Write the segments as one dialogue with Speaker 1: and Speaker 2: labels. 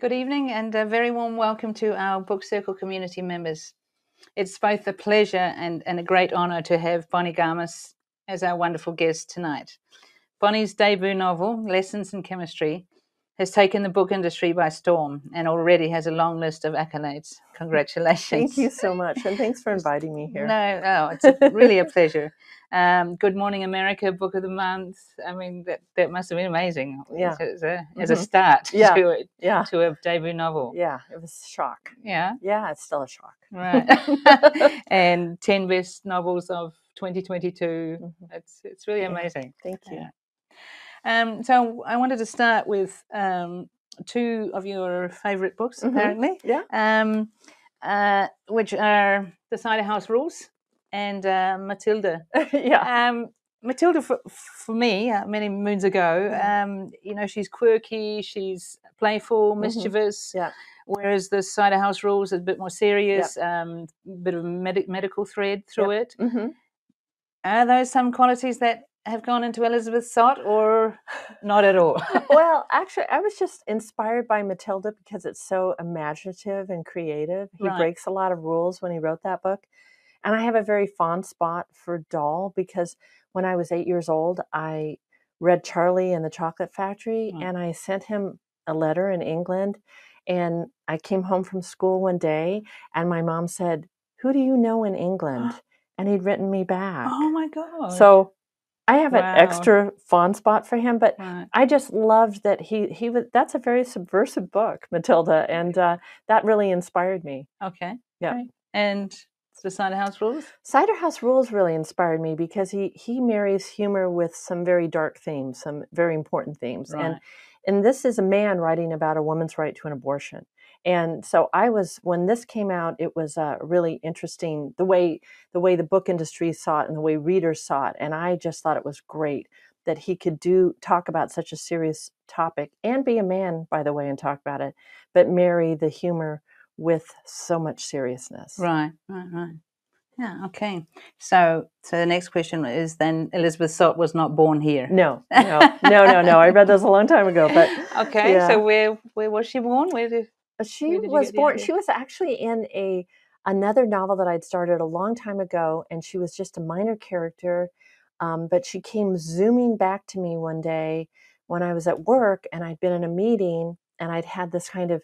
Speaker 1: Good evening and a very warm welcome to our Book Circle community members. It's both a pleasure and a great honour to have Bonnie Garmus as our wonderful guest tonight. Bonnie's debut novel, Lessons in Chemistry, has taken the book industry by storm and already has a long list of accolades. Congratulations.
Speaker 2: Thank you so much, and thanks for inviting me here.
Speaker 1: It's really a pleasure. Good Morning America Book of the Month. I mean, that must have been amazing.
Speaker 2: Yeah.
Speaker 1: As a start to a debut novel.
Speaker 2: Yeah, it was a shock.
Speaker 1: Yeah?
Speaker 2: Yeah, it's still a shock.
Speaker 1: Right. And 10 best novels of 2022. It's really amazing.
Speaker 2: Thank you.
Speaker 1: Yeah. So I wanted to start with two of your favourite books, apparently.
Speaker 2: Yeah.
Speaker 1: Which are The Cider House Rules and Matilda. Matilda, for me, many moons ago, she's quirky, she's playful, mischievous.
Speaker 2: Yeah.
Speaker 1: Whereas The Cider House Rules is a bit more serious, bit of a medical thread through it. Are those some qualities that have gone into Elizabeth Sott, or not at all?
Speaker 2: Well, actually, I was just inspired by Matilda because it's so imaginative and creative. He breaks a lot of rules when he wrote that book. And I have a very fond spot for Doll because when I was 8 years old, I read Charlie and the Chocolate Factory, and I sent him a letter in England. And I came home from school one day, and my mom said, "Who do you know in England?" And he'd written me back.
Speaker 1: Oh, my God.
Speaker 2: So I have an extra fond spot for him, but I just loved that he was. That's a very subversive book, Matilda, and that really inspired me.
Speaker 1: Okay.
Speaker 2: Yeah.
Speaker 1: Great. And The Cider House Rules?
Speaker 2: Cider House Rules really inspired me because he marries humor with some very dark themes, some very important themes.
Speaker 1: Right.
Speaker 2: And this is a man writing about a woman's right to an abortion. And so when this came out, it was really interesting, the way the book industry saw it and the way readers saw it. And I just thought it was great that he could talk about such a serious topic and be a man, by the way, and talk about it, but marry the humor with so much seriousness.
Speaker 1: Right. Yeah, okay. So the next question is then Elizabeth Sott was not born here.
Speaker 2: No. I read those a long time ago, but
Speaker 1: okay.
Speaker 2: Yeah.
Speaker 1: So where was she born?
Speaker 2: She was born. She was actually in another novel that I'd started a long time ago, and she was just a minor character. But she came zooming back to me one day when I was at work, and I'd been in a meeting, and I'd had this kind of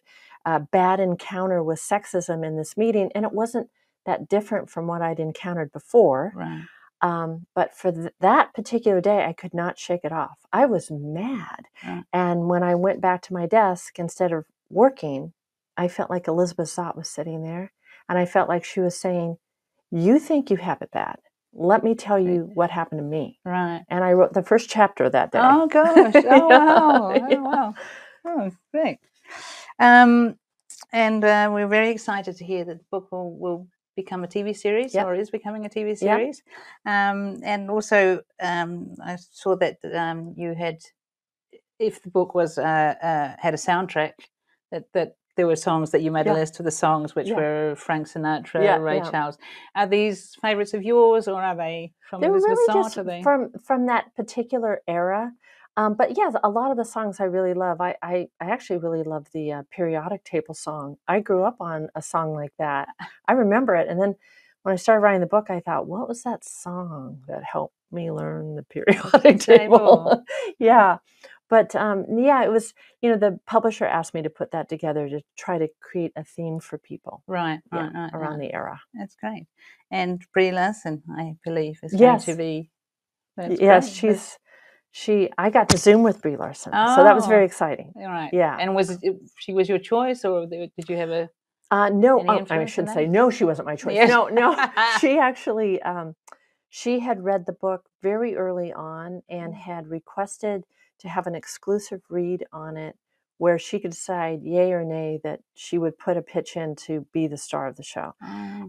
Speaker 2: bad encounter with sexism in this meeting, and it wasn't that different from what I'd encountered before.
Speaker 1: Right.
Speaker 2: But for that particular day, I could not shake it off. I was mad.
Speaker 1: Right.
Speaker 2: And when I went back to my desk, instead of working, I felt like Elizabeth Sott was sitting there. And I felt like she was saying, "You think you have it bad. Let me tell you what happened to me."
Speaker 1: Right.
Speaker 2: And I wrote the first chapter that day.
Speaker 1: Oh, gosh. Oh, wow. Oh, wow. Oh, great. And we're very excited to hear that the book will become a TV series, or is becoming a TV series. And also, I saw that you had, if the book was had a soundtrack, that there were songs that you made a list of the songs, which were Frank Sinatra, Ray Charles. Are these favourites of yours, or are they from Elizabeth Sott?
Speaker 2: Really just from that particular era. But yeah, a lot of the songs I really love. I actually really love the periodic table song. I grew up on a song like that. I remember it. And then when I started writing the book, I thought, what was that song that helped me learn the periodic table? Yeah. But it was, the publisher asked me to put that together to try to create a theme for people.
Speaker 1: Right.
Speaker 2: Around the era.
Speaker 1: That's great. And Brie Larson, I believe, is going to be.
Speaker 2: Yes,
Speaker 1: great.
Speaker 2: I got to Zoom with Brie Larson, so that was very exciting.
Speaker 1: Right.
Speaker 2: Yeah.
Speaker 1: And she was your choice, or did you have a?
Speaker 2: No, I shouldn't say no. She wasn't my choice. Yes. No. She actually, she had read the book very early on and had requested to have an exclusive read on it, where she could decide yay or nay that she would put a pitch in to be the star of the show.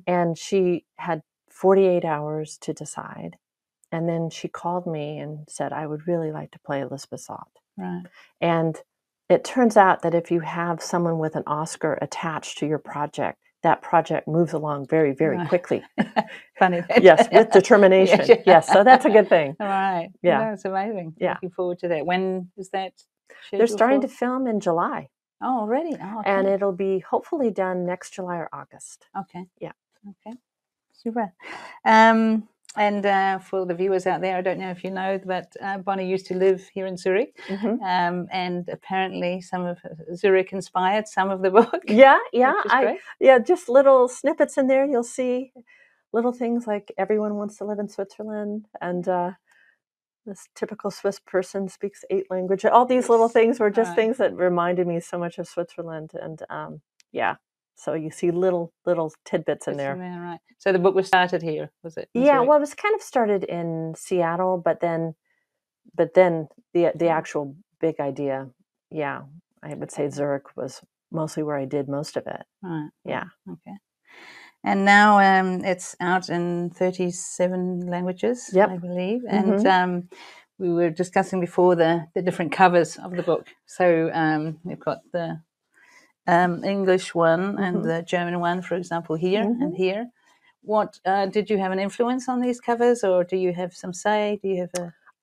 Speaker 2: And she had 48 hours to decide. And then she called me and said, "I would really like to play Elizabeth Sott."
Speaker 1: Right.
Speaker 2: And it turns out that if you have someone with an Oscar attached to your project, that project moves along very, very quickly.
Speaker 1: Funny.
Speaker 2: Yes, with determination. Yes, so that's a good thing.
Speaker 1: All right.
Speaker 2: Yeah.
Speaker 1: That's amazing.
Speaker 2: Yeah.
Speaker 1: Looking forward to that. When is that scheduled?
Speaker 2: They're starting to film in July.
Speaker 1: Oh, already? Oh, okay.
Speaker 2: And it'll be hopefully done next July or August.
Speaker 1: Okay.
Speaker 2: Yeah.
Speaker 1: Okay. Super. And for the viewers out there, I don't know if you know, but Bonnie used to live here in Zurich, and apparently some of Zurich inspired some of the book.
Speaker 2: Yeah, just little snippets in there. You'll see little things like everyone wants to live in Switzerland, and this typical Swiss person speaks 8 languages. All these little things were just things that reminded me so much of Switzerland, and so you see little tidbits in there.
Speaker 1: Right. So the book was started here, was it?
Speaker 2: Yeah, well, it was kind of started in Seattle, but then the actual big idea, I would say Zurich was mostly where I did most of it.
Speaker 1: Right.
Speaker 2: Yeah.
Speaker 1: Okay. And now it's out in 37 languages, I believe. And we were discussing before the different covers of the book. So we've got the English one and the German one, for example, here and here. What did you have an influence on these covers, or do you have some say? Do you have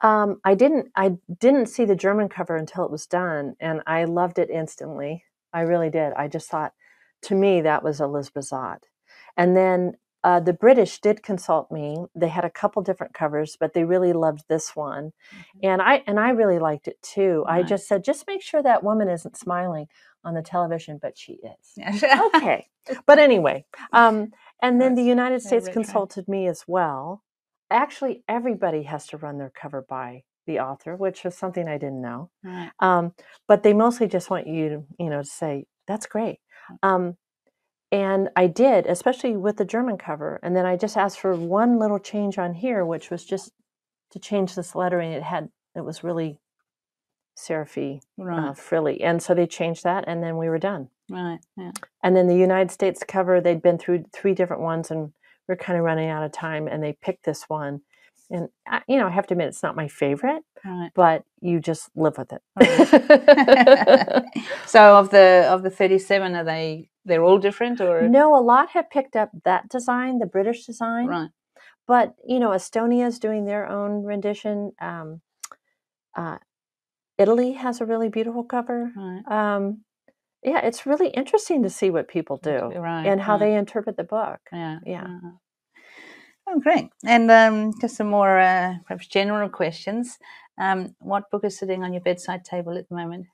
Speaker 1: a?
Speaker 2: I didn't see the German cover until it was done, and I loved it instantly. I really did. I just thought, to me, that was Elizabeth Zott. And then the British did consult me. They had a couple different covers, but they really loved this one, and I really liked it too. Right. I just said, just make sure that woman isn't smiling on the television, but she is. Okay. But anyway, and then the United States consulted me as well. Actually, everybody has to run their cover by the author, which was something I didn't know. Right. But they mostly just want you to say, that's great. And I did, especially with the German cover. And then I just asked for one little change on here, which was just to change this lettering. It was really serify, frilly. And so they changed that, and then we were done.
Speaker 1: Right. Yeah.
Speaker 2: And then the United States cover, they'd been through 3 different ones, and we're kind of running out of time, and they picked this one. And I have to admit, it's not my favorite, but you just live with it.
Speaker 1: Right. So of the 37, they're all different, or
Speaker 2: no? A lot have picked up that design, the British design,
Speaker 1: right?
Speaker 2: But Estonia's doing their own rendition. Italy has a really beautiful cover. Right. Yeah, it's really interesting to see what people do and how they interpret the book. Yeah.
Speaker 1: Oh, great. And just some more perhaps general questions. What book is sitting on your bedside table at the moment?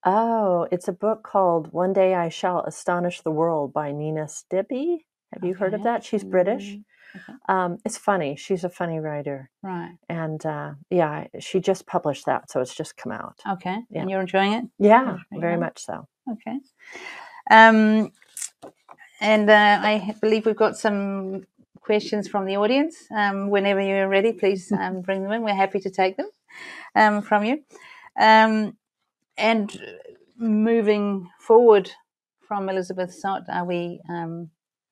Speaker 2: Oh, it's a book called One Day I Shall Astonish the World by Nina Stibbe. Have you heard of that? She's British. Okay. It's funny. She's a funny writer. Right. And she just published that, so it's just come out.
Speaker 1: Okay. Yeah. And you're enjoying it?
Speaker 2: Yeah, very much so.
Speaker 1: Okay. And I believe we've got some questions from the audience. Whenever you're ready, please bring them in. We're happy to take them from you. And moving forward from Elizabeth Zott, are we?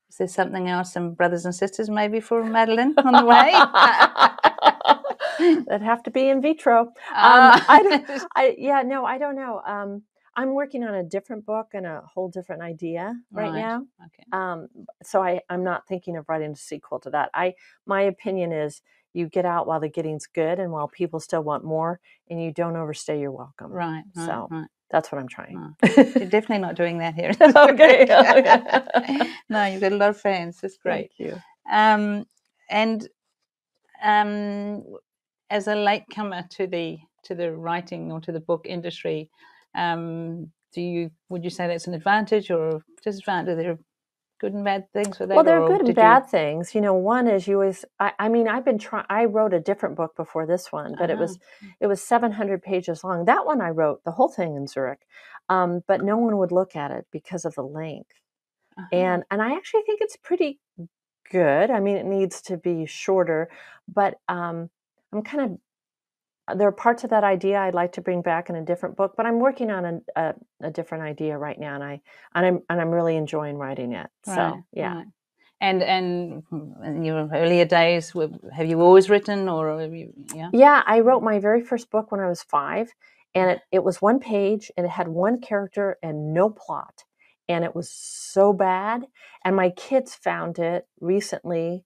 Speaker 1: Is there something else, some brothers and sisters maybe for Madeline on the way?
Speaker 2: That'd have to be in vitro. I don't know. I'm working on a different book and a whole different idea right now. Okay. So I'm not thinking of writing a sequel to that. My opinion is you get out while the getting's good and while people still want more, and you don't overstay your welcome. Right. So that's what I'm trying.
Speaker 1: You're definitely not doing that here.
Speaker 2: Okay.
Speaker 1: No, you've got a lot of fans. That's great.
Speaker 2: Thank you.
Speaker 1: And as a latecomer to the writing or to the book industry, would you say that's an advantage or disadvantage? Are there good and bad things with that?
Speaker 2: Well, there are good and bad things. One is you always. I wrote a different book before this one, but it was 700 pages long. That one I wrote the whole thing in Zurich, but no one would look at it because of the length. And I actually think it's pretty good. I mean, it needs to be shorter, but I'm kind of. There are parts of that idea I'd like to bring back in a different book, but I'm working on a different idea right now, and I'm really enjoying writing it. So yeah.
Speaker 1: Right. And in your earlier days, have you always written, or have you? Yeah.
Speaker 2: Yeah, I wrote my very first book when I was 5, and it was 1 page, and it had 1 character and no plot, and it was so bad. And my kids found it recently.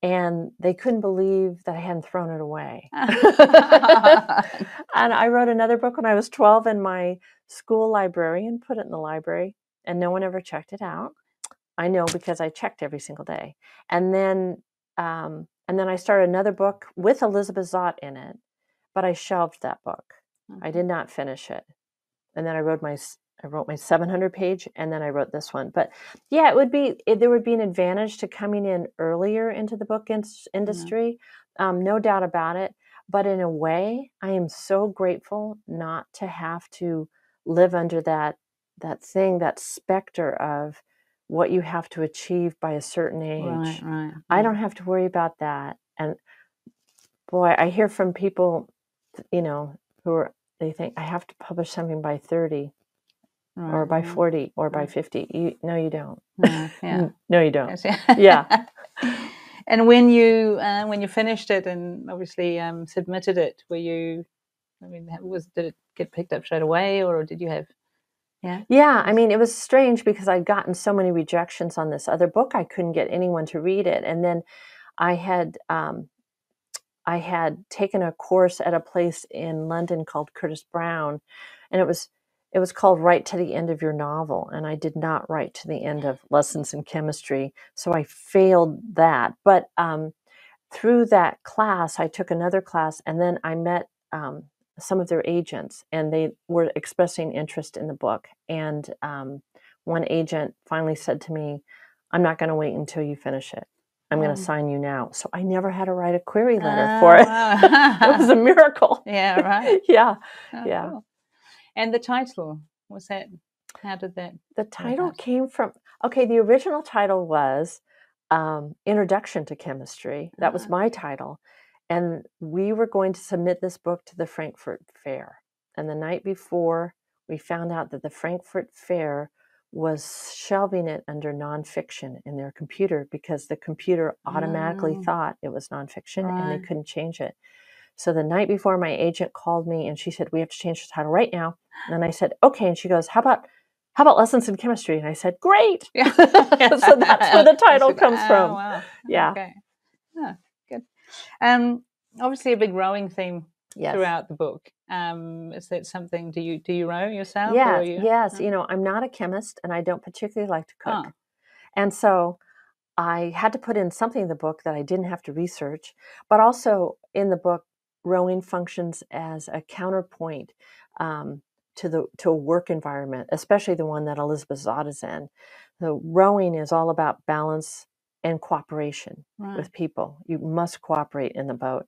Speaker 2: And they couldn't believe that I hadn't thrown it away. And I wrote another book when I was 12, and my school librarian put it in the library, and no one ever checked it out. I know because I checked every single day. And then I started another book with Elizabeth Zott in it, but I shelved that book. I did not finish it. And then I wrote my 700-page, and then I wrote this one. But yeah, there would be an advantage to coming in earlier into the book industry, no doubt about it. But in a way, I am so grateful not to have to live under that specter of what you have to achieve by a certain age.
Speaker 1: Right.
Speaker 2: I don't have to worry about that. And boy, I hear from people, they think I have to publish something by 30 or by 40 or by 50. No, you don't.
Speaker 1: Yeah.
Speaker 2: No, you don't.
Speaker 1: Yes, yeah.
Speaker 2: Yeah.
Speaker 1: And when you finished it and obviously submitted it, did it get picked up straight away, or did you have?
Speaker 2: Yeah, I mean, it was strange because I'd gotten so many rejections on this other book, I couldn't get anyone to read it. And then I had taken a course at a place in London called Curtis Brown, and it was called Write to the End of Your Novel, and I did not write to the end of Lessons in Chemistry, so I failed that. But through that class, I took another class, and then I met some of their agents, and they were expressing interest in the book. And one agent finally said to me, "I'm not going to wait until you finish it. I'm going to sign you now." So I never had to write a query letter for it.
Speaker 1: Wow.
Speaker 2: It was a miracle.
Speaker 1: Yeah, right.
Speaker 2: Yeah.
Speaker 1: Yeah. Cool. And the title, was that, how did that?
Speaker 2: The title came from, the original title was Introduction to Chemistry. That was my title. And we were going to submit this book to the Frankfurt Fair. And the night before, we found out that the Frankfurt Fair was shelving it under nonfiction in their computer because the computer automatically thought it was nonfiction and they couldn't change it. So the night before, my agent called me and she said, "We have to change the title right now." And I said, "Okay." And she goes, How about Lessons in Chemistry?" And I said, "Great." So that's where the title comes from.
Speaker 1: Wow.
Speaker 2: Yeah.
Speaker 1: Okay. Oh, good. Obviously a big rowing theme throughout the book. Is that something, do you row yourself?
Speaker 2: Yes,
Speaker 1: or
Speaker 2: yes. I'm not a chemist and I don't particularly like to cook. And so I had to put in something in the book that I didn't have to research, but also in the book, rowing functions as a counterpoint to a work environment, especially the one that Elizabeth Zott is in. So rowing is all about balance and cooperation with people. You must cooperate in the boat.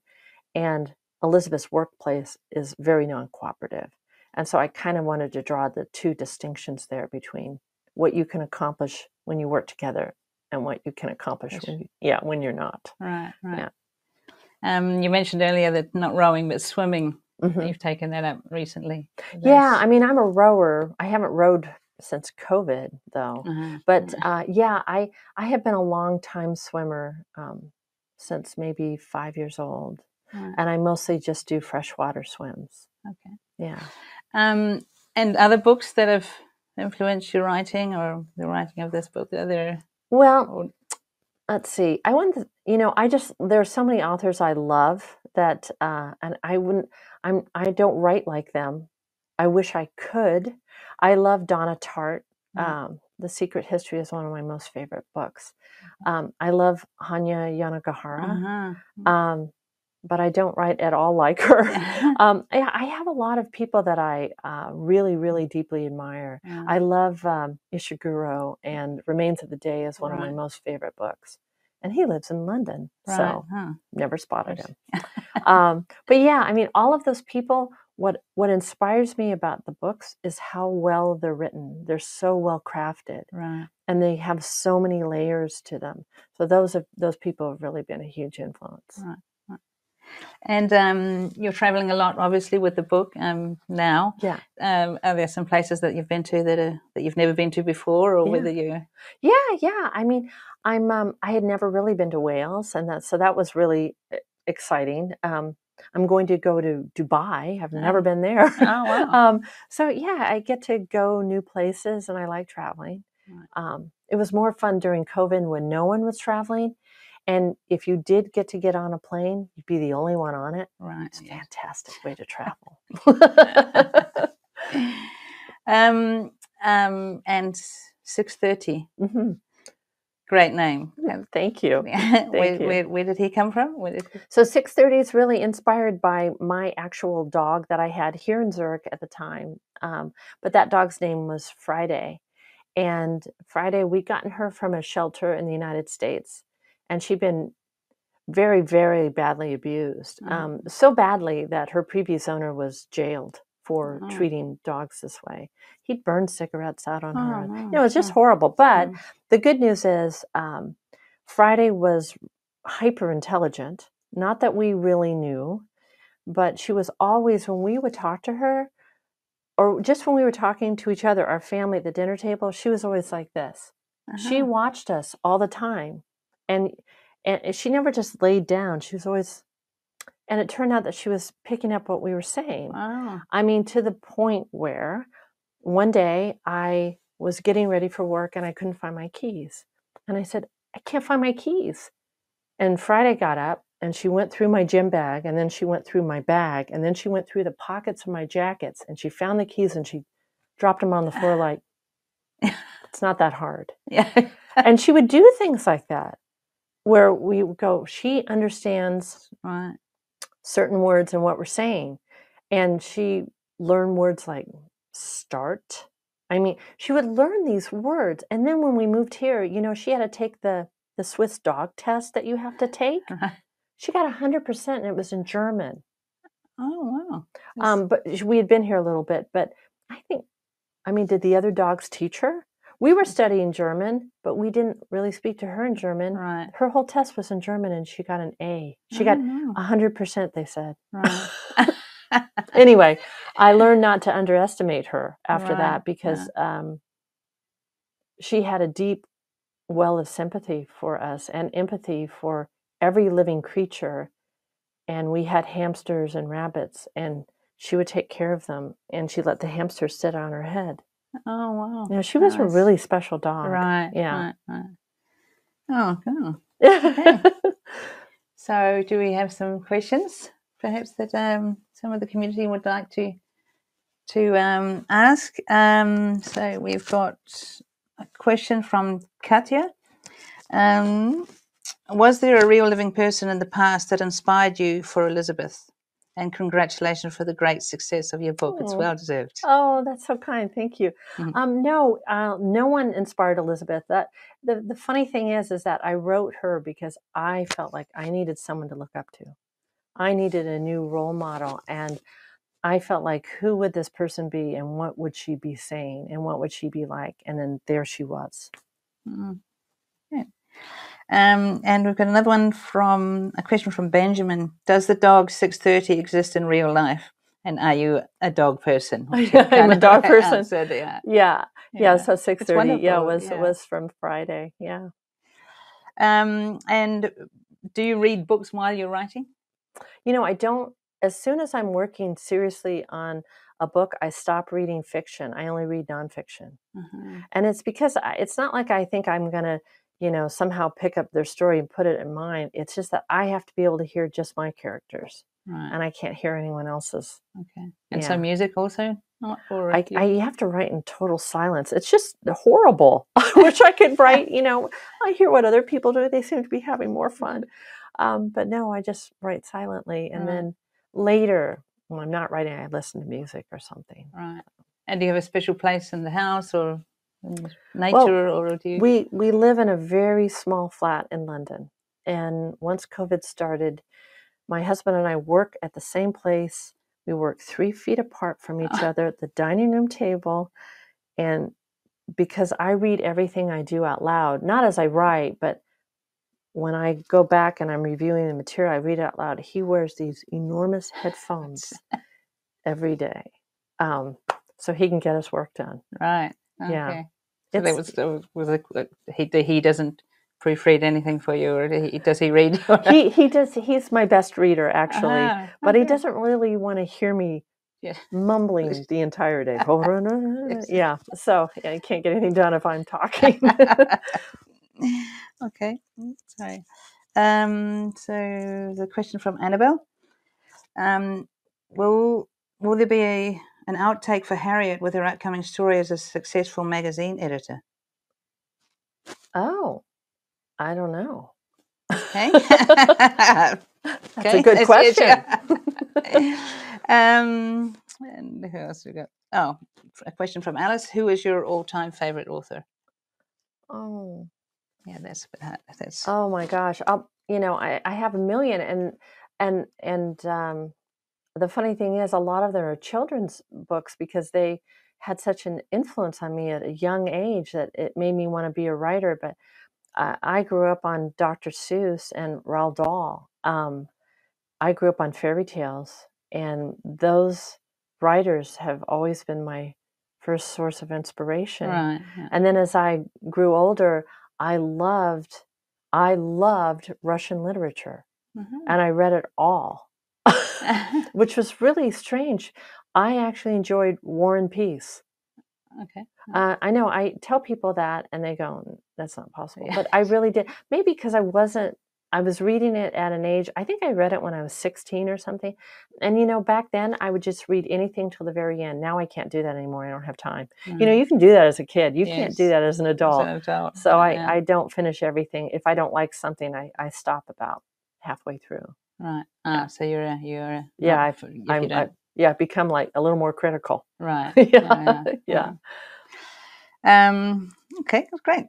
Speaker 2: And Elizabeth's workplace is very non-cooperative. And so I kind of wanted to draw the two distinctions there between what you can accomplish when you work together and what you can accomplish when you're not.
Speaker 1: Right.
Speaker 2: Yeah.
Speaker 1: You mentioned earlier that not rowing but swimming. You've taken that up recently.
Speaker 2: Yeah, I mean, I'm a rower. I haven't rowed since COVID though. But I have been a long time swimmer since maybe 5 years old. And I mostly just do freshwater swims.
Speaker 1: Okay.
Speaker 2: Yeah.
Speaker 1: And other books that have influenced your writing or the writing of this book?
Speaker 2: Well, let's see. There are so many authors I love that, and I don't write like them. I wish I could. I love Donna Tartt. The Secret History is one of my most favorite books. I love Hanya Yanagihara. But I don't write at all like her. I have a lot of people that I really, really deeply admire. I love Ishiguro, and Remains of the Day is one of my most favorite books. And he lives in London, so never spotted him. But yeah, I mean, all of those people, what inspires me about the books is how well they're written. They're so well crafted. And they have so many layers to them. So those people have really been a huge influence.
Speaker 1: And you're traveling a lot, obviously, with the book now.
Speaker 2: Yeah.
Speaker 1: Are there some places that you've been to that you've never been to before, or whether you?
Speaker 2: Yeah. I mean, I had never really been to Wales, and that was really exciting. I'm going to go to Dubai. I've never been there.
Speaker 1: Oh, wow.
Speaker 2: So yeah, I get to go new places, and I like traveling. It was more fun during COVID when no one was traveling. And if you did get on a plane, you'd be the only one on it.
Speaker 1: Right.
Speaker 2: It's a fantastic way to travel.
Speaker 1: And 6:30. Great name.
Speaker 2: Thank you.
Speaker 1: Where did he come from?
Speaker 2: So 6:30 is really inspired by my actual dog that I had here in Zurich at the time. But that dog's name was Friday. And Friday, we gotten her from a shelter in the United States. And she'd been very, very badly abused. So badly that her previous owner was jailed for treating dogs this way. He'd burned cigarettes out on her.
Speaker 1: No.
Speaker 2: You know, it was just horrible. But the good news is Friday was hyper intelligent. Not that we really knew, but she was always, when we would talk to her, or just when we were talking to each other, our family at the dinner table, she was always like this. She watched us all the time. And she never just laid down. She was always, and it turned out that she was picking up what we were saying.
Speaker 1: Wow.
Speaker 2: I mean, to the point where one day I was getting ready for work and I couldn't find my keys. And I said, I can't find my keys. And Friday got up and she went through my gym bag, and then she went through my bag, and then she went through the pockets of my jackets, and she found the keys and she dropped them on the floor like, it's not that hard.
Speaker 1: Yeah.
Speaker 2: And she would do things like that, where we would go, she understands certain words and what we're saying. And she learned words like start. I mean, she would learn these words. And then when we moved here, you know, she had to take the Swiss dog test that you have to take. She got 100%, and it was in German.
Speaker 1: Oh, wow.
Speaker 2: But we had been here a little bit. But I mean, did the other dogs teach her? We were studying German, but we didn't really speak to her in German.
Speaker 1: Right.
Speaker 2: Her whole test was in German, and she got an A. She got 100%, they said.
Speaker 1: Right.
Speaker 2: Anyway, I learned not to underestimate her after that, because she had a deep well of sympathy for us and empathy for every living creature. And we had hamsters and rabbits, and she would take care of them, and she let the hamsters sit on her head.
Speaker 1: Oh, wow.
Speaker 2: You know, she was a really special dog.
Speaker 1: Right.
Speaker 2: Yeah.
Speaker 1: Right. Oh, cool. Okay. So do we have some questions, perhaps, that some of the community would like to ask? So we've got a question from Katya. Was there a real living person in the past that inspired you for Elizabeth? And congratulations for the great success of your book. It's well deserved.
Speaker 2: Oh, that's so kind. Thank you. No, no one inspired Elizabeth. The funny thing is that I wrote her because I felt like I needed someone to look up to. I needed a new role model, and I felt like, who would this person be, and what would she be saying, and what would she be like? And then there she was.
Speaker 1: Yeah. And we've got another one a question from Benjamin. Does the dog 6:30 exist in real life? And are you a dog person?
Speaker 2: I'm a dog person.
Speaker 1: Answered,
Speaker 2: yeah. So 6:30. Was from Friday. Yeah.
Speaker 1: And do you read books while you're writing?
Speaker 2: You know, I don't. As soon as I'm working seriously on a book, I stop reading fiction. I only read nonfiction. And it's because it's not like I think I'm going to, you know, somehow pick up their story and put it in mine. It's just that I have to be able to hear just my characters. Right. And I can't hear anyone else's.
Speaker 1: Okay. And so music also?
Speaker 2: I have to write in total silence. It's just horrible. I wish I could write, you know, I hear what other people do. They seem to be having more fun. But no, I just write silently. And then later, when I'm not writing, I listen to music or something.
Speaker 1: Right. And do you have a special place in the house or nature, or do you?
Speaker 2: We live in a very small flat in London. And once COVID started, my husband and I work at the same place. We work 3 feet apart from each other at the dining room table. And because I read everything I do out loud, not as I write, but when I go back and I'm reviewing the material, I read it out loud. He wears these enormous headphones every day, so he can get his work done.
Speaker 1: Right. Okay.
Speaker 2: Yeah.
Speaker 1: So he doesn't proofread anything for you, or does he read?
Speaker 2: He does. He's my best reader, actually, but he doesn't really want to hear me mumbling the entire day. Yeah. So I can't get anything done if I'm talking.
Speaker 1: Okay. Sorry. So the question from Annabelle. Will Will there be an outtake for Harriet with her upcoming story as a successful magazine editor?
Speaker 2: Oh, I don't know.
Speaker 1: Okay.
Speaker 2: That's a good question.
Speaker 1: And who else we got? Oh, a question from Alice. Who is your all-time favorite author?
Speaker 2: Oh.
Speaker 1: Yeah, that's
Speaker 2: Oh my gosh. I have a million, and the funny thing is, a lot of them are children's books because they had such an influence on me at a young age that it made me want to be a writer. But I grew up on Dr. Seuss and Roald Dahl. I grew up on fairy tales, and those writers have always been my first source of inspiration.
Speaker 1: Right. Yeah.
Speaker 2: And then as I grew older, I loved Russian literature, and I read it all, which was really strange. I actually enjoyed War and Peace.
Speaker 1: Okay.
Speaker 2: I know I tell people that, and they go, "That's not possible," but I really did. Maybe because I was reading it at an age, I think I read it when I was 16 or something. And, back then I would just read anything till the very end. Now I can't do that anymore. I don't have time. You can do that as a kid. You can't do that as an adult. So I don't finish everything. If I don't like something, I stop about halfway through.
Speaker 1: Right. So
Speaker 2: I become like a little more critical.
Speaker 1: Right.
Speaker 2: Yeah.
Speaker 1: Okay, that's great.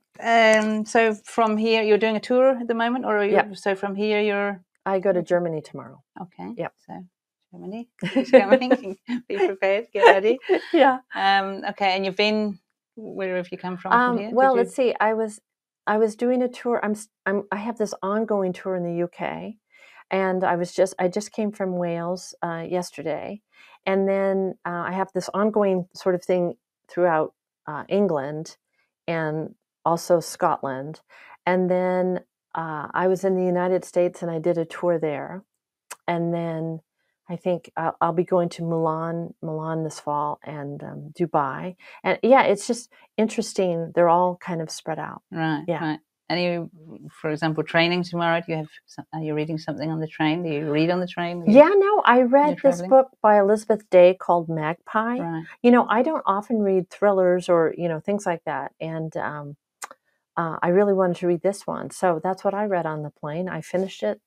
Speaker 1: So from here, you're doing a tour at the moment, or are you? So from here,
Speaker 2: I go to Germany tomorrow.
Speaker 1: Okay.
Speaker 2: Yep.
Speaker 1: So Germany is coming. Be prepared. Get ready.
Speaker 2: Yeah.
Speaker 1: Okay. And you've been. Where have you come from here?
Speaker 2: Well, let's see. I was doing a tour. I have this ongoing tour in the UK, and I just came from Wales yesterday, and then I have this ongoing sort of thing throughout England and also Scotland. And then I was in the United States and I did a tour there. And then I think I'll be going to Milan this fall, and Dubai. And yeah, it's just interesting. They're all kind of spread out.
Speaker 1: Right.
Speaker 2: Yeah.
Speaker 1: Right. And you, for example, training tomorrow, are you reading something on the train? Do you read on the train?
Speaker 2: Yeah, no, I read this book by Elizabeth Day called Magpie.
Speaker 1: Right.
Speaker 2: I don't often read thrillers or, things like that. And I really wanted to read this one. So that's what I read on the plane. I finished it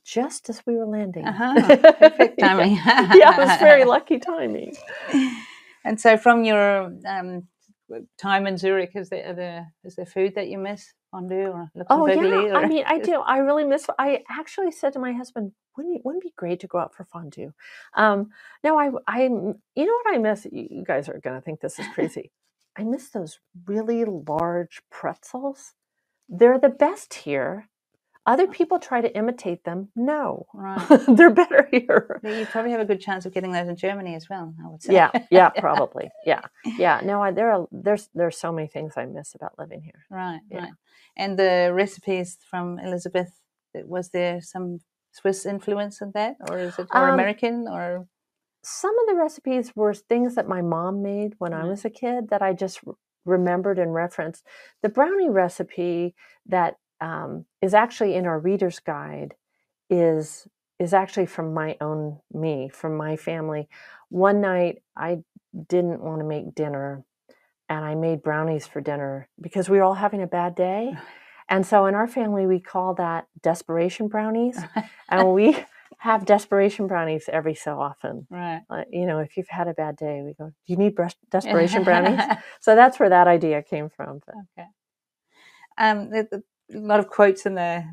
Speaker 2: just as we were landing.
Speaker 1: Perfect timing.
Speaker 2: Yeah, it was very lucky timing.
Speaker 1: And so from your time in Zurich, is there food that you miss? Fondue or
Speaker 2: yeah. I mean, I do. I really miss. I actually said to my husband, "Wouldn't it be great to go out for fondue?" No, I. You know what I miss? You guys are going to think this is crazy. I miss those really large pretzels. They're the best here. Other people try to imitate them. No,
Speaker 1: right.
Speaker 2: They're better here.
Speaker 1: You probably have a good chance of getting those in Germany as well, I would say.
Speaker 2: Yeah, probably. Yeah. No, there's so many things I miss about living here.
Speaker 1: Right. And the recipes from Elizabeth, was there some Swiss influence in that, or is it American, or?
Speaker 2: Some of the recipes were things that my mom made when I was a kid that I just remembered and referenced. The brownie recipe that is actually in our reader's guide is actually from from my family. One night I didn't want to make dinner, and I made brownies for dinner because we were all having a bad day. And so in our family, we call that desperation brownies. And we have desperation brownies every so often.
Speaker 1: Right.
Speaker 2: If you've had a bad day, we go, "Do you need desperation brownies?" So that's where that idea came from. But.
Speaker 1: Okay. A lot of quotes in the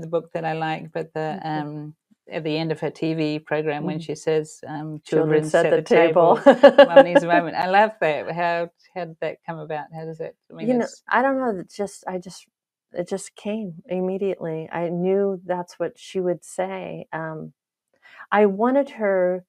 Speaker 1: book that I like, but at the end of her TV program when she says, "Children set the table." Mum needs a moment. I love that. How did that come about? How does it? I mean,
Speaker 2: I don't know. It just came immediately. I knew that's what she would say. I wanted her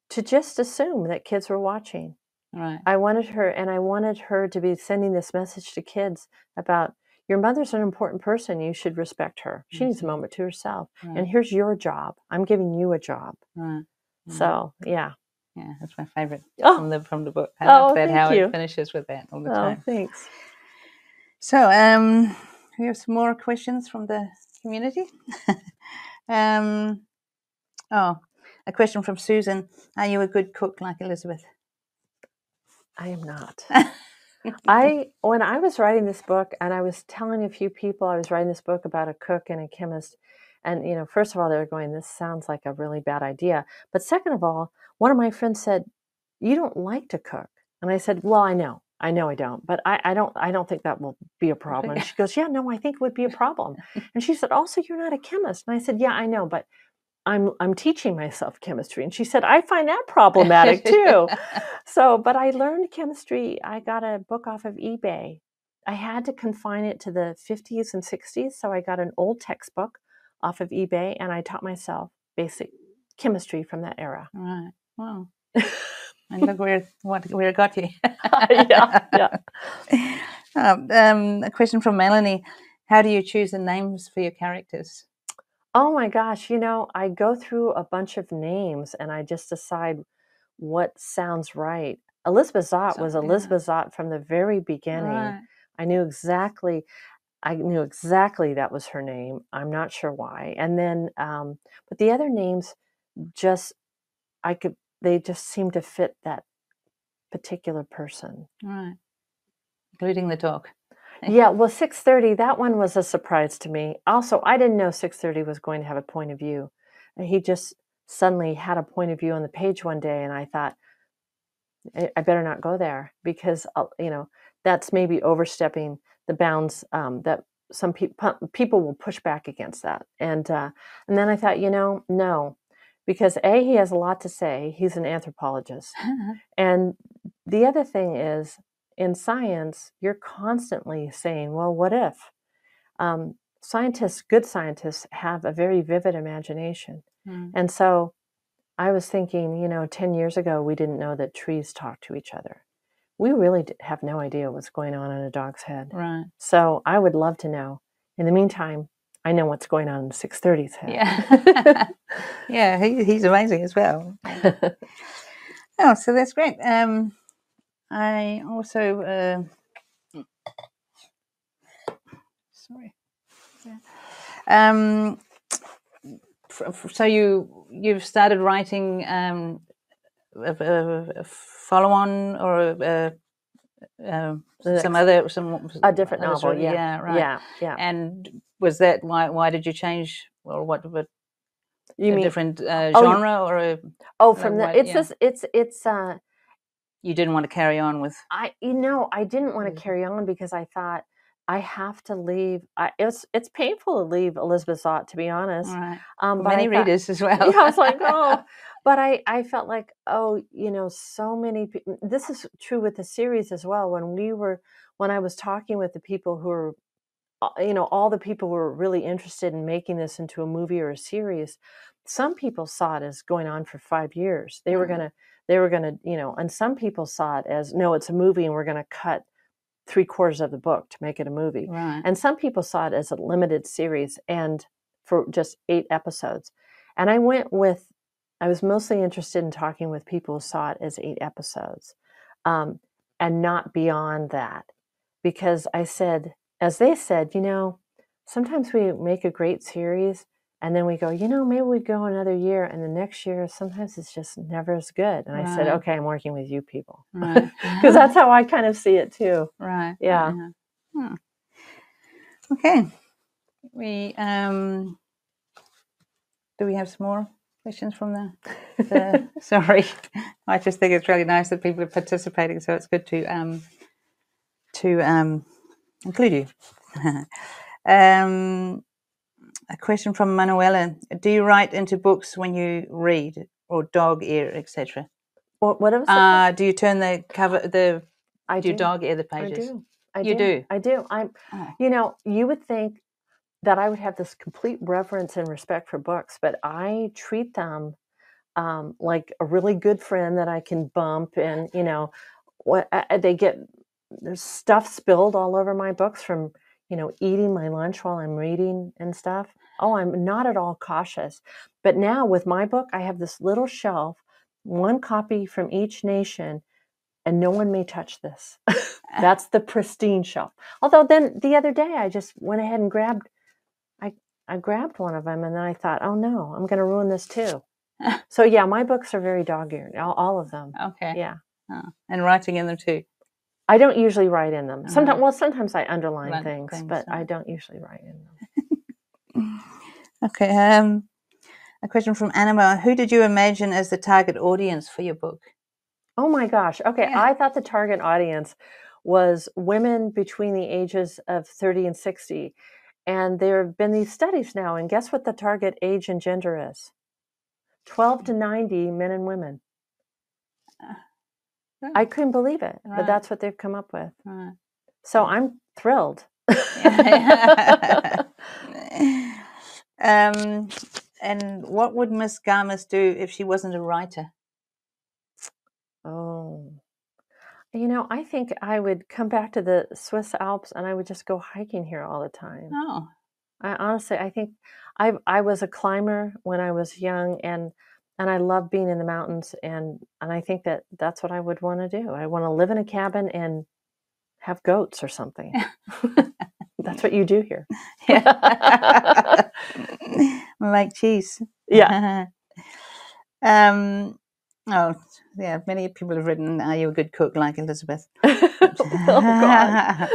Speaker 2: to just assume that kids were watching.
Speaker 1: Right.
Speaker 2: I wanted her to be sending this message to kids about, your mother's an important person. You should respect her. She needs a moment to herself. Right. And here's your job. I'm giving you a job. Right. So, yeah.
Speaker 1: Yeah, that's my favorite from the book. I love that, how
Speaker 2: you.
Speaker 1: It finishes with that all the time.
Speaker 2: Oh, thanks.
Speaker 1: So, we have some more questions from the community. A question from Susan. Are you a good cook like Elizabeth?
Speaker 2: I am not. When I was writing this book, and I was telling a few people I was writing this book about a cook and a chemist, and first of all, they were going, this sounds like a really bad idea. But second of all, one of my friends said, you don't like to cook. And I said, well, I know I don't, but I don't think that will be a problem. And she goes, yeah, no, I think it would be a problem. And she said, also, you're not a chemist. And I said, yeah, I know, but I'm teaching myself chemistry. And she said, I find that problematic too. But I learned chemistry. I got a book off of eBay. I had to confine it to the 50s and 60s. So I got an old textbook off of eBay, and I taught myself basic chemistry from that era.
Speaker 1: Right. Wow. And look where it got you.
Speaker 2: Yeah.
Speaker 1: A question from Melanie. How do you choose the names for your characters?
Speaker 2: Oh my gosh, I go through a bunch of names and I just decide what sounds right. Elizabeth Zott was Elizabeth Zott from the very beginning.
Speaker 1: Right.
Speaker 2: I knew exactly that was her name. I'm not sure why. And then, but the other names they just seem to fit that particular person.
Speaker 1: Right. Including the dog.
Speaker 2: Yeah, well, 6:30, that one was a surprise to me. Also, I didn't know 6:30 was going to have a point of view. And he just suddenly had a point of view on the page one day, and I thought, I better not go there because, that's maybe overstepping the bounds that some people will push back against that. And then I thought, no, because he has a lot to say. He's an anthropologist. And the other thing is, in science, you're constantly saying, well, what if? Good scientists have a very vivid imagination. And so I was thinking, 10 years ago, we didn't know that trees talk to each other. We really have no idea what's going on in a dog's head.
Speaker 1: Right.
Speaker 2: So I would love to know. In the meantime, I know what's going on in 6:30's head.
Speaker 1: Yeah. Yeah, he's amazing as well. Oh, so that's great. I also sorry. So you've started writing a follow-on or
Speaker 2: a different novel.
Speaker 1: Story. Yeah, right.
Speaker 2: Yeah.
Speaker 1: And was that why did you change, or what?
Speaker 2: You mean
Speaker 1: different genre or
Speaker 2: from it's
Speaker 1: you didn't want to carry on with?
Speaker 2: I didn't want to carry on because I thought I have to leave. It's painful to leave Elizabeth Zott, to be honest.
Speaker 1: Right.
Speaker 2: But
Speaker 1: many readers as well.
Speaker 2: Yeah, I was like, oh, but I felt like, so many people. This is true with the series as well. When I was talking with the people who were, all the people who were really interested in making this into a movie or a series, some people saw it as going on for 5 years. They were gonna, and some people saw it as, no, it's a movie and we're gonna cut 3/4 of the book to make it a movie.
Speaker 1: Right.
Speaker 2: And some people saw it as a limited series and for just 8 episodes. And I was mostly interested in talking with people who saw it as 8 episodes, and not beyond that. Because I said, as they said, sometimes we make a great series and then we go, maybe we go another year, and the next year, sometimes it's just never as good. And I said, okay, I'm working with you people.
Speaker 1: Right.
Speaker 2: Because that's how I kind of see it too.
Speaker 1: Right.
Speaker 2: Yeah.
Speaker 1: Okay. We do we have some more questions from the sorry. I just think it's really nice that people are participating, so it's good to include you. A question from Manuela. Do you write into books when you read, or dog ear, etc.?
Speaker 2: What was
Speaker 1: do you turn the cover, do you dog ear the pages?
Speaker 2: I do. I do. You would think that I would have this complete reverence and respect for books, but I treat them like a really good friend that I can bump, and there's stuff spilled all over my books from eating my lunch while I'm reading and stuff. Oh, I'm not at all cautious. But now with my book, I have this little shelf, one copy from each nation, and no one may touch this. That's the pristine shelf. Although then the other day I just went ahead and grabbed one of them, and then I thought, oh no, I'm going to ruin this too. So yeah, my books are very dog-eared, all of them.
Speaker 1: Okay.
Speaker 2: Yeah.
Speaker 1: Oh, and writing in them too.
Speaker 2: I don't usually write in them. Sometimes I underline things, but
Speaker 1: right.
Speaker 2: I don't usually write in them.
Speaker 1: Okay. A question from Anima. Who did you imagine as the target audience for your book?
Speaker 2: Oh my gosh. Okay. Yeah. I thought the target audience was women between the ages of 30 and 60. And there have been these studies now, and guess what the target age and gender is? 12 to 90 men and women. I couldn't believe it, but that's what they've come up with. Right. So I'm thrilled.
Speaker 1: And what would Miss Garmus do if she wasn't a writer?
Speaker 2: Oh, I think I would come back to the Swiss Alps and I would just go hiking here all the time.
Speaker 1: Oh,
Speaker 2: I think I was a climber when I was young, and I love being in the mountains, and I think that's what I would want to do. I want to live in a cabin and have goats or something. That's what you do here.
Speaker 1: Yeah. Make cheese.
Speaker 2: Yeah.
Speaker 1: Oh, yeah. Many people have written, "Are you a good cook like Elizabeth?"
Speaker 2: Oh God.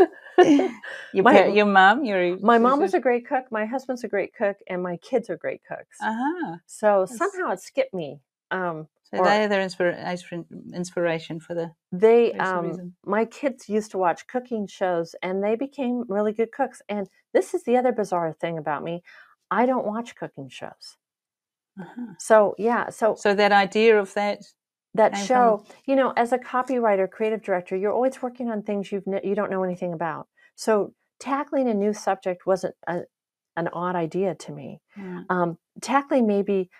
Speaker 1: Your mom?
Speaker 2: My mom was a great cook. My husband's a great cook, and my kids are great cooks. So somehow it skipped me.
Speaker 1: So they're their inspiration for the.
Speaker 2: My kids used to watch cooking shows, and they became really good cooks. And this is the other bizarre thing about me: I don't watch cooking shows. So yeah, so
Speaker 1: that idea of that
Speaker 2: show, as a copywriter, creative director, you're always working on things you don't know anything about. So tackling a new subject wasn't an odd idea to me. Tackling maybe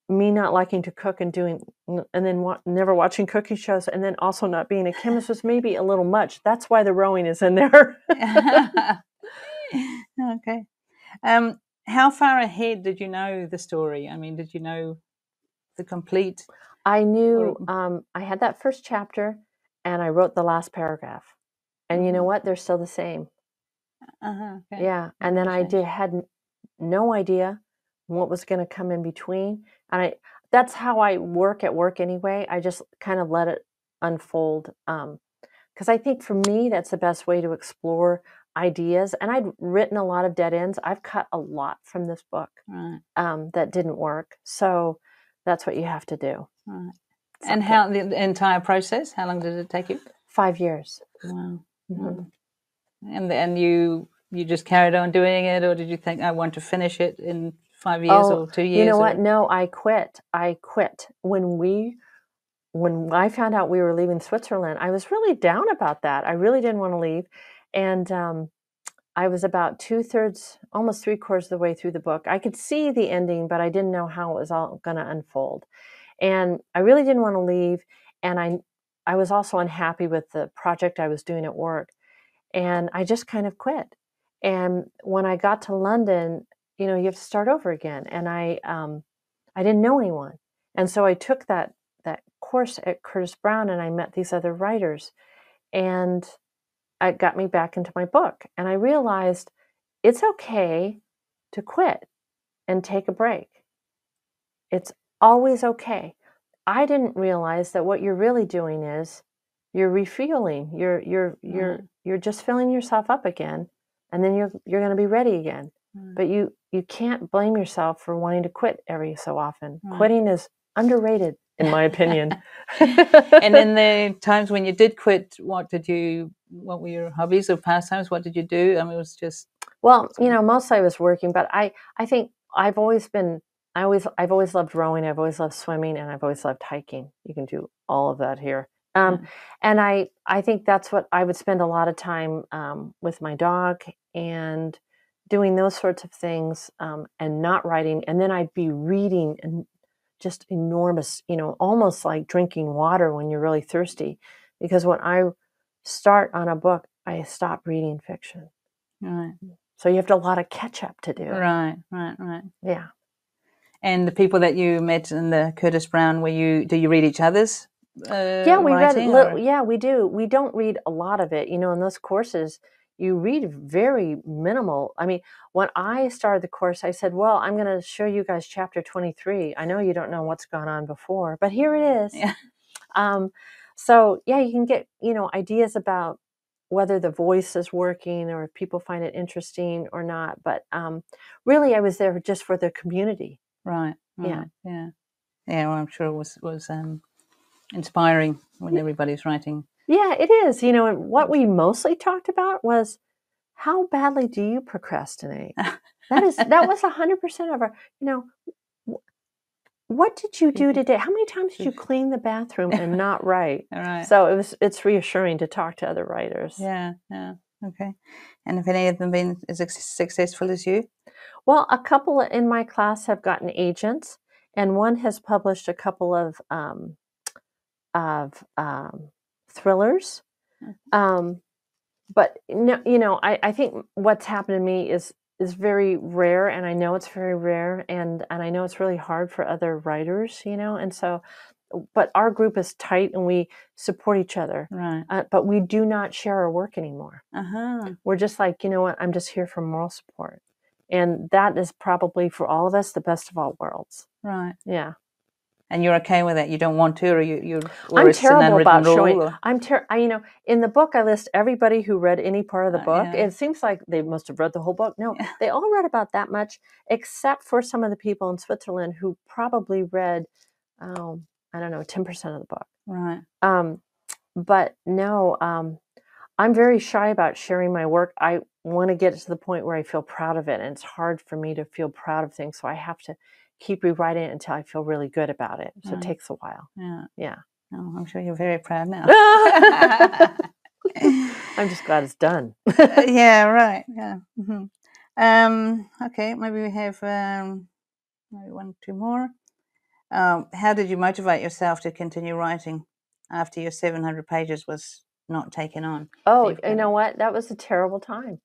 Speaker 2: me not liking to cook and then never watching cooking shows, and then also not being a chemist was maybe a little much. That's why the rowing is in there.
Speaker 1: Okay. How far ahead did you know the story? I mean, did you know the complete?
Speaker 2: I knew I had that first chapter, and I wrote the last paragraph. And you know what? They're still the same.
Speaker 1: Okay.
Speaker 2: Yeah. And then had no idea what was going to come in between. And that's how I work at work anyway. I just kind of let it unfold. Because I think for me, that's the best way to explore ideas. And I'd written a lot of dead ends. I've cut a lot from this book that didn't work. So that's what you have to do.
Speaker 1: Right. And how the entire process? How long did it take you?
Speaker 2: 5 years.
Speaker 1: Wow. Mm-hmm. And you just carried on doing it, or did you think, I want to finish it in 5 years or 2 years?
Speaker 2: You know what? No, I quit. When I found out we were leaving Switzerland, I was really down about that. I really didn't want to leave. And I was about 2/3, almost 3/4 of the way through the book. I could see the ending, but I didn't know how it was all going to unfold. And I really didn't want to leave. And I was also unhappy with the project I was doing at work. And I just kind of quit. And when I got to London, you have to start over again. And I didn't know anyone. And so I took that course at Curtis Brown, and I met these other writers. And it got me back into my book. And I realized it's okay to quit and take a break. It's always okay. I didn't realize that what you're really doing is you're refueling. You're just filling yourself up again, and then you're going to be ready again. But you can't blame yourself for wanting to quit every so often. Quitting is underrated, in my opinion.
Speaker 1: And in the times when you did quit, what were your hobbies or pastimes? What did you do? I mean, it was just...
Speaker 2: Well, mostly I was working, but I think I've always loved rowing. I've always loved swimming, and I've always loved hiking. You can do all of that here. And I think that's what I would spend a lot of time with my dog and doing those sorts of things, and not writing. And then I'd be reading and just enormous, almost like drinking water when you're really thirsty. Because when I start on a book, I stop reading fiction.
Speaker 1: Right.
Speaker 2: So you have a lot of catch up to do.
Speaker 1: Right.
Speaker 2: Yeah.
Speaker 1: And the people that you met in the Curtis Brown, do you read each other's?
Speaker 2: Yeah, we read. Yeah, we do. We don't read a lot of it. In those courses, you read very minimal. I mean, when I started the course, I said, well, I'm going to show you guys chapter 23. I know you don't know what's gone on before, but here it is.
Speaker 1: Yeah.
Speaker 2: So yeah, you can get, ideas about whether the voice is working or if people find it interesting or not. But really, I was there just for the community.
Speaker 1: Right.
Speaker 2: Yeah.
Speaker 1: Yeah. Yeah. Well, I'm sure it was inspiring when everybody's writing.
Speaker 2: Yeah, it is. And what we mostly talked about was, how badly do you procrastinate? That was 100% of our, what did you do today? How many times did you clean the bathroom and not write?
Speaker 1: Right.
Speaker 2: So it's reassuring to talk to other writers.
Speaker 1: Yeah. Okay. And have any of them been as successful as you?
Speaker 2: Well, a couple in my class have gotten agents, and one has published a couple of thrillers. But no, I think what's happened to me is very rare, and I know it's very rare, and I know it's really hard for other writers, and so, but our group is tight and we support each other.
Speaker 1: Right.
Speaker 2: But we do not share our work anymore.
Speaker 1: Uh-huh.
Speaker 2: We're just like, you know what, I'm just here for moral support. And that is probably for all of us the best of all worlds.
Speaker 1: Right.
Speaker 2: Yeah.
Speaker 1: And you're okay with that? You don't want to, or
Speaker 2: I'm terrible about showing. In the book I list everybody who read any part of the book.
Speaker 1: Yeah.
Speaker 2: It seems like they must have read the whole book. No, they all read about that much, except for some of the people in Switzerland who probably read, 10% of the book.
Speaker 1: Right.
Speaker 2: But no, I'm very shy about sharing my work. I want to get to the point where I feel proud of it, and it's hard for me to feel proud of things, so I have to keep rewriting it until I feel really good about it. So it takes a while. Yeah.
Speaker 1: Oh, I'm sure you're very proud now.
Speaker 2: I'm just glad it's done.
Speaker 1: Yeah, right. Yeah. Mm-hmm. Okay, maybe we have maybe 1, 2 more. How did you motivate yourself to continue writing after your 700 pages was not taken on?
Speaker 2: Oh, you know what? That was a terrible time.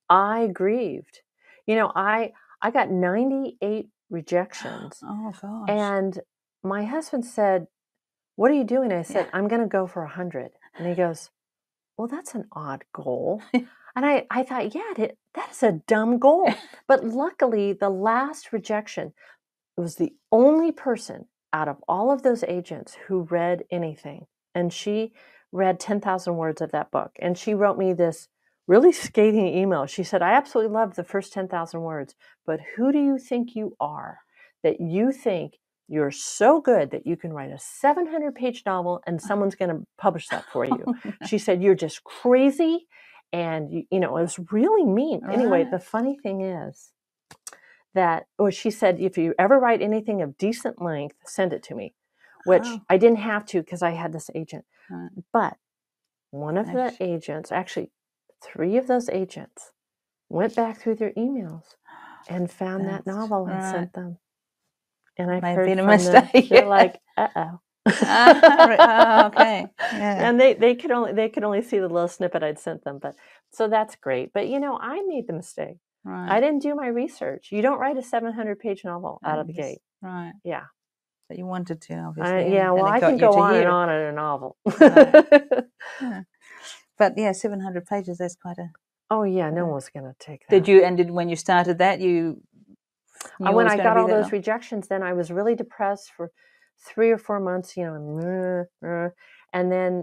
Speaker 2: I grieved. I got 98 rejections.
Speaker 1: Oh, gosh.
Speaker 2: And my husband said, what are you doing? I said, I'm going to go for 100. And he goes, well, that's an odd goal. And I thought, that is a dumb goal. But luckily, the last rejection was the only person out of all of those agents who read anything. And she read 10,000 words of that book. And she wrote me this really scathing email. She said, I absolutely loved the first 10,000 words, but who do you think you are that you think you're so good that you can write a 700-page novel and someone's going to publish that for you? She said, you're just crazy. And, it was really mean. Right. Anyway, the funny thing is that, she said, if you ever write anything of decent length, send it to me, which I didn't have to because I had this agent. Right. But one of the agents, actually 3 of those agents, went back through their emails and found that novel and sent them. And I've heard from them, they're like, uh-oh.
Speaker 1: Okay. Yeah.
Speaker 2: And they could only see the little snippet I'd sent them, but so that's great. But I made the mistake. Right. I didn't do my research. You don't write a 700-page novel out of the gate.
Speaker 1: Right.
Speaker 2: Yeah.
Speaker 1: But you wanted to, obviously.
Speaker 2: Well, I can go on and on in a novel.
Speaker 1: Right. Yeah. But 700 pages, that's quite a...
Speaker 2: Oh, yeah, no one was going to take that.
Speaker 1: Did when you started that,
Speaker 2: when I got all those rejections, then I was really depressed for 3 or 4 months, and then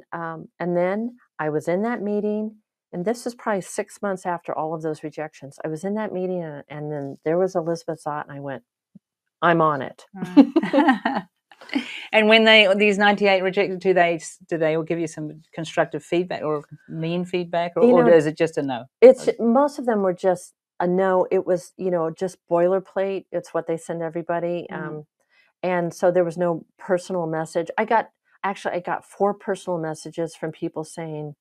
Speaker 2: I was in that meeting, and this was probably 6 months after all of those rejections. I was in that meeting, and then there was Elizabeth Zott, and I went, I'm on it.
Speaker 1: Right. And when these 98 rejected, do they all give you some constructive feedback or mean feedback, or is it just a no?
Speaker 2: Most of them were just a no. It was just boilerplate. It's what they send everybody, and so there was no personal message. I got 4 personal messages from people saying,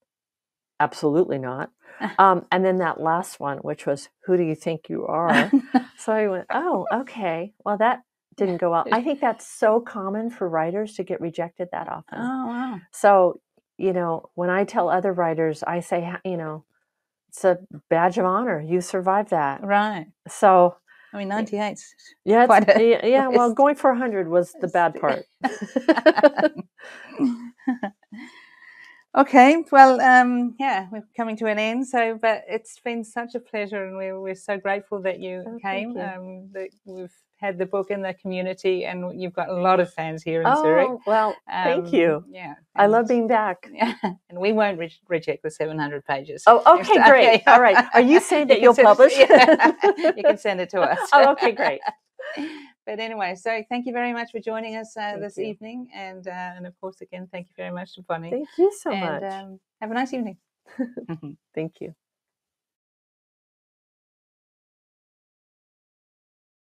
Speaker 2: absolutely not. And then that last one, which was, who do you think you are? So I went, oh, okay. Well, that didn't go well. I think that's so common for writers to get rejected that often.
Speaker 1: Oh, wow.
Speaker 2: So, when I tell other writers, I say, it's a badge of honor. You survived that.
Speaker 1: Right.
Speaker 2: So,
Speaker 1: 98.
Speaker 2: Well, going for 100 was the bad part.
Speaker 1: Okay, well, yeah, we're coming to an end. So, but it's been such a pleasure, and we're so grateful that you came. That we've had the book in the community, and you've got a lot of fans here in Zurich.
Speaker 2: Well, thank you.
Speaker 1: Yeah,
Speaker 2: I love being back.
Speaker 1: Yeah, and we won't reject the 700 pages.
Speaker 2: Oh, okay, great. All right. Are you saying that you'll publish?
Speaker 1: Yeah, you can send it to us.
Speaker 2: Oh, okay, great.
Speaker 1: But anyway, so thank you very much for joining us this evening, and of course, again, thank you very much to Bonnie.
Speaker 2: Thank you so much.
Speaker 1: And have a nice evening.
Speaker 2: Thank you.